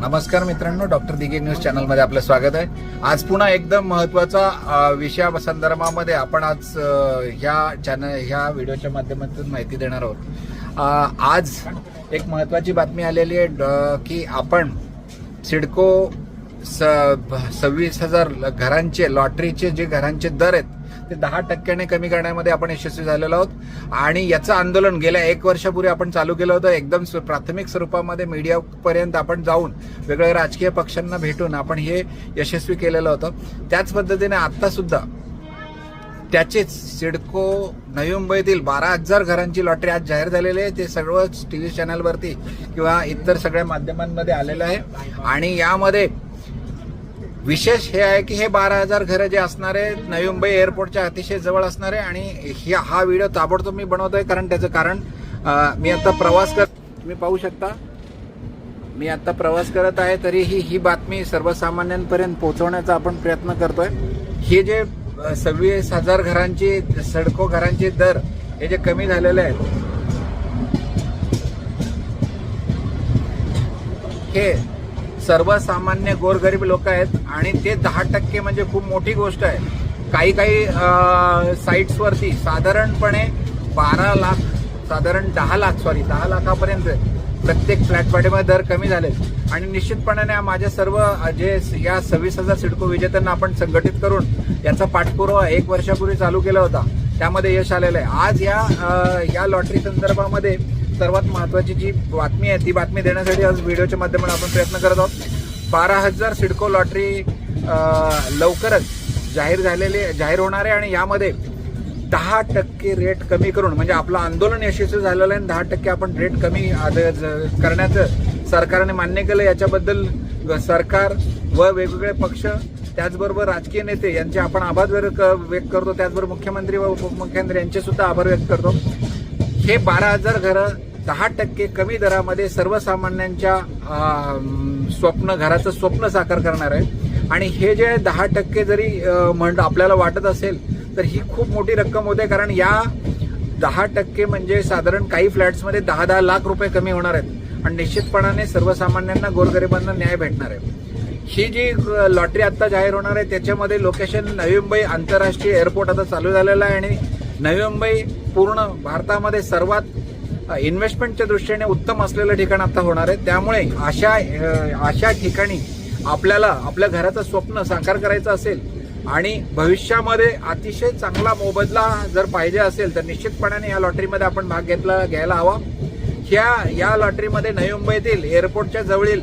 नमस्कार मित्रांनो, doctor Dighe news चॅनलमध्ये आपलं स्वागत आहे। आज पुन्हा एकदम महत्त्वाचा विषया संदर्भामध्ये आपण आज ह्या व्हिडिओच्या माध्यमातून माहिती देणार आहोत। आज एक महत्त्वाची बातमी आलेली आहे की आपण सिडको 26,000 घरांचे लॉटरीचे जे घरांचे दर आहेत ते 10% कमी करण्यामध्ये आपण यशस्वी झालेलो आहोत। आणि याचं आंदोलन गेल्या 1 वर्षापूर्वी आपण चालू केलं होतं। एकदम प्राथमिक स्वरूपामध्ये मीडियापर्यंत आपण जाऊन वेगवेगळ्या राजकीय पक्षांना भेटून आपण हे यशस्वी केलेलं होतं। त्याच पद्धतीने आता सुद्धा त्याचेच सिडको नवी मुंबईतील 12,000 घरांची लॉटरी आज जाहीर झालेली आहे। ते सर्व टीव्ही चॅनलवरती किंवा इतर सगळ्या माध्यमांमध्ये आलेलं आहे। आणि यामध्ये विशेष हे आहे की हे 12,000 घरं जे असणार आहे नवी मुंबई एअरपोर्टच्या अतिशय जवळ असणार आहे। आणि हा व्हिडिओ ताबडतोब मी बनवतोय कारण त्याचं कारण मी आता तुम्ही पाहू शकता मी आता प्रवास करत आहे, तरीही ही बातमी सर्वसामान्यांपर्यंत पोहोचवण्याचा आपण प्रयत्न करतोय। हे जे 26,000 घरांची सिडको घरांचे दर हे जे कमी झालेले आहेत हे सर्वसामान्य गोरगरीब लोक आहेत आणि ते 10% म्हणजे खूप मोठी गोष्ट आहे। काही साईट्सवरती साधारणपणे 12 लाख साधारण 10 लाखापर्यंत प्रत्येक फ्लॅटपार्टीमध्ये दर कमी झाले। आणि निश्चितपणाने माझ्या सर्व जे या 26,000 सिडको विजेत्यांना आपण संघटित करून याचा पाठपुरावा 1 वर्षापूर्वी चालू केला होता, त्यामध्ये यश आलेलं आहे। आज या लॉटरी संदर्भामध्ये सर्वात महत्त्वाची जी बातमी आहे ती बातमी देण्यासाठी आज व्हिडिओच्या माध्यमातून आपण प्रयत्न करत आहोत। 12,000 सिडको लॉटरी लवकरच जाहीर होणार आहे आणि यामध्ये 10% रेट कमी करून म्हणजे आपलं आंदोलन यशस्वी झालेलं आहे। 10% आपण रेट कमी करण्याचं सरकारने मान्य केलं। याच्याबद्दल सरकार व वेगवेगळे पक्ष त्याचबरोबर राजकीय नेते यांचे आपण आभार व्यक्त करतो। त्याचबरोबर मुख्यमंत्री व उपमुख्यमंत्री यांचे सुद्धा आभार व्यक्त करतो। हे 12,000 घरं 10% कमी दरामध्ये सर्वसामान्यांच्या घराचं स्वप्न साकार करणार आहे। आणि हे जे 10% जरी आपल्याला वाटत असेल तर ही खूप मोठी रक्कम होते, कारण या 10% म्हणजे साधारण काही फ्लॅट्समध्ये 10-10 लाख रुपये कमी होणार आहेत आणि निश्चितपणाने सर्वसामान्यांना गोरगरिबांना न्याय भेटणार आहे। ही जी लॉटरी आता जाहीर होणार आहे त्याच्यामध्ये लोकेशन नवी मुंबई आंतरराष्ट्रीय एअरपोर्ट आता चालू झालेलं आहे आणि नवी मुंबई पूर्ण भारतामध्ये सर्वात इन्व्हेस्टमेंटच्या दृष्टीने उत्तम असलेलं ठिकाण आता होणार आहे। त्यामुळे अशा ठिकाणी आपल्याला आपल्या घराचं स्वप्न साकार करायचं असेल आणि भविष्यामध्ये अतिशय चांगला मोबदला जर पाहिजे असेल तर निश्चितपणाने या लॉटरीमध्ये आपण भाग घ्यायला हवा। या लॉटरीमध्ये नवी मुंबईतील एअरपोर्टच्या जवळील